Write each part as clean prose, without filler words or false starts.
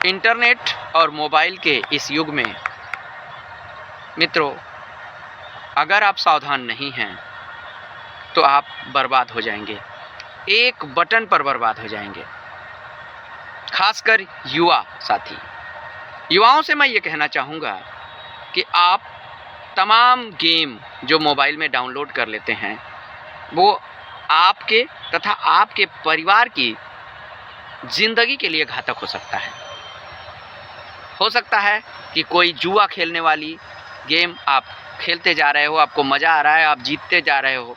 Internet और mobile के इस युग में मित्रों, अगर आप सावधान नहीं हैं तो आप बर्बाद हो जाएंगे। एक बटन पर बर्बाद हो जाएंगे। खासकर युवा साथी, युवाओं से मैं ये कहना चाहूँगा कि आप तमाम गेम जो मोबाइल में डाउनलोड कर लेते हैं वो आपके तथा आपके परिवार की ज़िंदगी के लिए घातक हो सकता है। हो सकता है कि कोई जुआ खेलने वाली गेम आप खेलते जा रहे हो, आपको मज़ा आ रहा है, आप जीतते जा रहे हो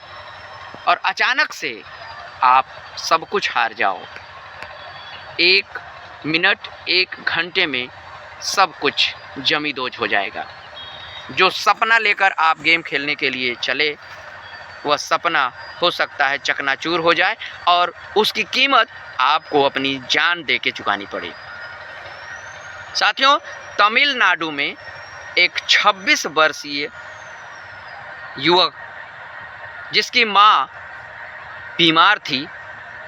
और अचानक से आप सब कुछ हार जाओ। 1 मिनट 1 घंटे में सब कुछ जमींदोज़ हो जाएगा। जो सपना लेकर आप गेम खेलने के लिए चले, वह सपना हो सकता है चकनाचूर हो जाए और उसकी कीमत आपको अपनी जान दे के चुकानी पड़े। साथियों, तमिलनाडु में एक 26 वर्षीय युवक जिसकी माँ बीमार थी,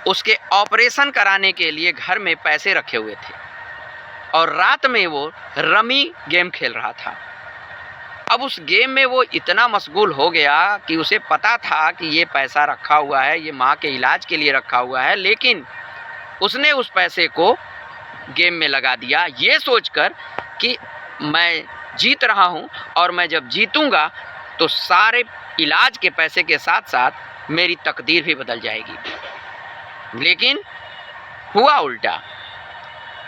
उसके ऑपरेशन कराने के लिए घर में पैसे रखे हुए थे और रात में वो रमी गेम खेल रहा था। अब उस गेम में वो इतना मशगूल हो गया कि उसे पता था कि ये पैसा रखा हुआ है, ये माँ के इलाज के लिए रखा हुआ है, लेकिन उसने उस पैसे को गेम में लगा दिया, ये सोचकर कि मैं जीत रहा हूँ और मैं जब जीतूँगा तो सारे इलाज के पैसे के साथ साथ मेरी तकदीर भी बदल जाएगी। लेकिन हुआ उल्टा।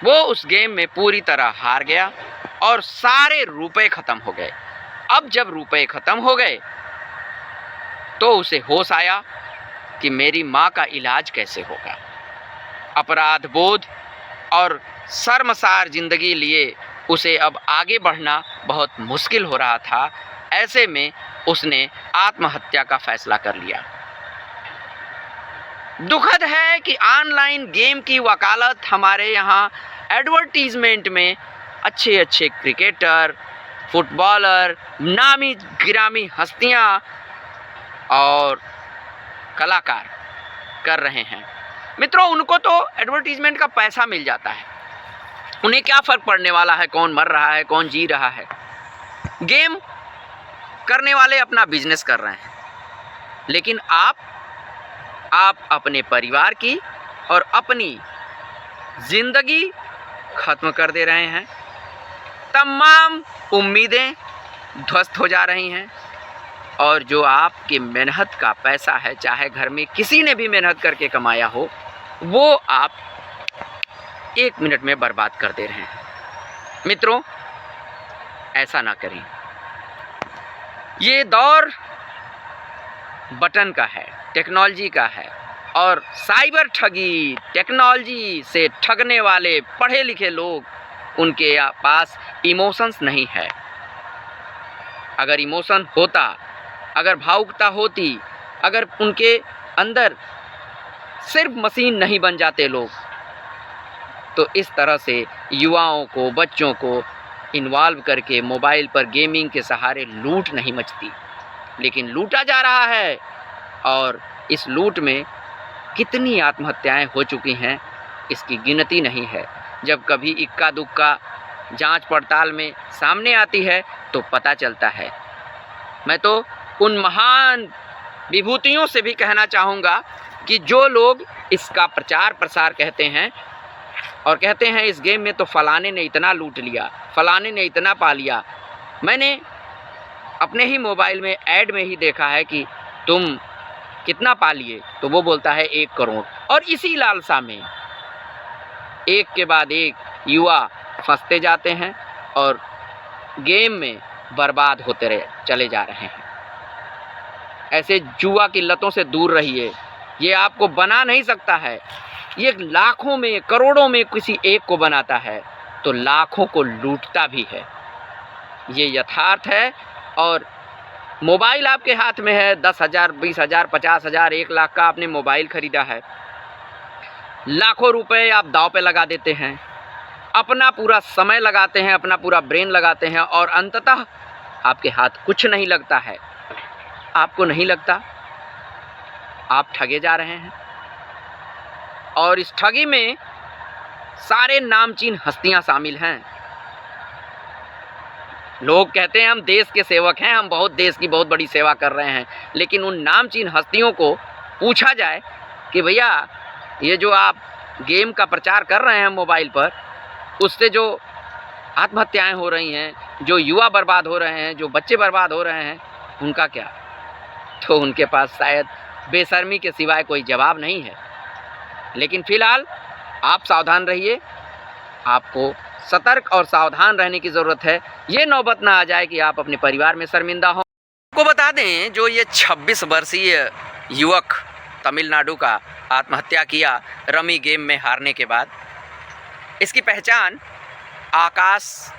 वो उस गेम में पूरी तरह हार गया और सारे रुपए ख़त्म हो गए। अब जब रुपए ख़त्म हो गए तो उसे होश आया कि मेरी माँ का इलाज कैसे होगा। अपराध बोध और शर्मसार ज़िंदगी लिए उसे अब आगे बढ़ना बहुत मुश्किल हो रहा था। ऐसे में उसने आत्महत्या का फैसला कर लिया। दुखद है कि ऑनलाइन गेम की वकालत हमारे यहाँ एडवर्टीज़मेंट में अच्छे अच्छे क्रिकेटर, फुटबॉलर, नामी गिरामी हस्तियाँ और कलाकार कर रहे हैं। मित्रों, उनको तो एडवर्टीज़मेंट का पैसा मिल जाता है, उन्हें क्या फ़र्क पड़ने वाला है कौन मर रहा है कौन जी रहा है। गेम करने वाले अपना बिजनेस कर रहे हैं, लेकिन आप अपने परिवार की और अपनी ज़िंदगी ख़त्म कर दे रहे हैं। तमाम उम्मीदें ध्वस्त हो जा रही हैं और जो आपकी मेहनत का पैसा है, चाहे घर में किसी ने भी मेहनत करके कमाया हो, वो आप 1 मिनट में बर्बाद कर दे रहे हैं। मित्रों, ऐसा ना करें। ये दौर बटन का है, टेक्नोलॉजी का है और साइबर ठगी, टेक्नोलॉजी से ठगने वाले पढ़े लिखे लोग, उनके पास इमोशंस नहीं है। अगर इमोशन होता, अगर भावुकता होती, अगर उनके अंदर सिर्फ मशीन नहीं बन जाते लोग, तो इस तरह से युवाओं को, बच्चों को इन्वॉल्व करके मोबाइल पर गेमिंग के सहारे लूट नहीं मचती। लेकिन लूटा जा रहा है और इस लूट में कितनी आत्महत्याएं हो चुकी हैं, इसकी गिनती नहीं है। जब कभी इक्का दुक्का जांच पड़ताल में सामने आती है तो पता चलता है। मैं तो उन महान विभूतियों से भी कहना चाहूँगा कि जो लोग इसका प्रचार प्रसार कहते हैं और कहते हैं इस गेम में तो फलाने ने इतना लूट लिया, फलाने ने इतना पा लिया। मैंने अपने ही मोबाइल में ऐड में ही देखा है कि तुम कितना पा लिए, तो वो बोलता है 1 करोड़। और इसी लालसा में एक के बाद एक युवा फंसते जाते हैं और गेम में बर्बाद होते चले जा रहे हैं। ऐसे जुआ की लतों से दूर रहिए। ये आपको बना नहीं सकता है। ये लाखों में, करोड़ों में किसी एक को बनाता है तो लाखों को लूटता भी है। ये यथार्थ है। और मोबाइल आपके हाथ में है, 10,000, 20,000, 50,000, 1 लाख का आपने मोबाइल खरीदा है, लाखों रुपए आप दांव पे लगा देते हैं, अपना पूरा समय लगाते हैं, अपना पूरा ब्रेन लगाते हैं और अंततः आपके हाथ कुछ नहीं लगता है। आपको नहीं लगता, आप ठगे जा रहे हैं। और इस ठगी में सारे नामचीन हस्तियां शामिल हैं। लोग कहते हैं हम देश के सेवक हैं, हम बहुत देश की बहुत बड़ी सेवा कर रहे हैं, लेकिन उन नामचीन हस्तियों को पूछा जाए कि भैया ये जो आप गेम का प्रचार कर रहे हैं मोबाइल पर, उससे जो आत्महत्याएं हो रही हैं, जो युवा बर्बाद हो रहे हैं, जो बच्चे बर्बाद हो रहे हैं, उनका क्या? तो उनके पास शायद बेशर्मी के सिवाय कोई जवाब नहीं है। लेकिन फ़िलहाल आप सावधान रहिए, आपको सतर्क और सावधान रहने की ज़रूरत है। ये नौबत ना आ जाए कि आप अपने परिवार में शर्मिंदा हों। आपको बता दें, जो ये 26 वर्षीय युवक तमिलनाडु का आत्महत्या किया रमी गेम में हारने के बाद, इसकी पहचान आकाश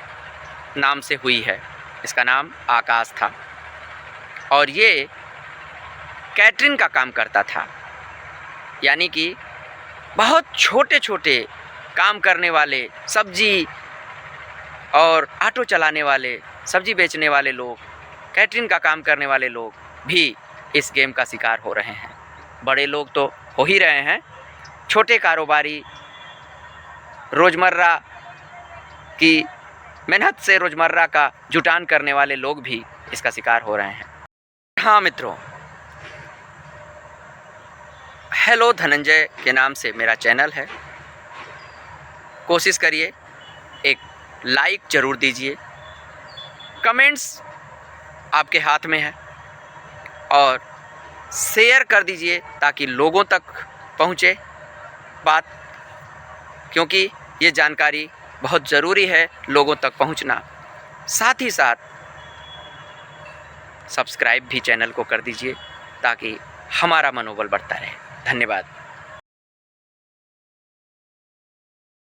नाम से हुई है। इसका नाम आकाश था और ये कैटरिंग का काम करता था, यानी कि बहुत छोटे छोटे काम करने वाले, सब्जी और ऑटो चलाने वाले, सब्जी बेचने वाले लोग, कैटरिंग का काम करने वाले लोग भी इस गेम का शिकार हो रहे हैं। बड़े लोग तो हो ही रहे हैं, छोटे कारोबारी, रोज़मर्रा की मेहनत से रोज़मर्रा का जुटान करने वाले लोग भी इसका शिकार हो रहे हैं। हाँ मित्रों, हेलो धनंजय के नाम से मेरा चैनल है। कोशिश करिए, एक लाइक ज़रूर दीजिए, कमेंट्स आपके हाथ में है, और शेयर कर दीजिए ताकि लोगों तक पहुँचे बात, क्योंकि ये जानकारी बहुत ज़रूरी है लोगों तक पहुँचना। साथ ही साथ सब्सक्राइब भी चैनल को कर दीजिए ताकि हमारा मनोबल बढ़ता रहे। धन्यवाद।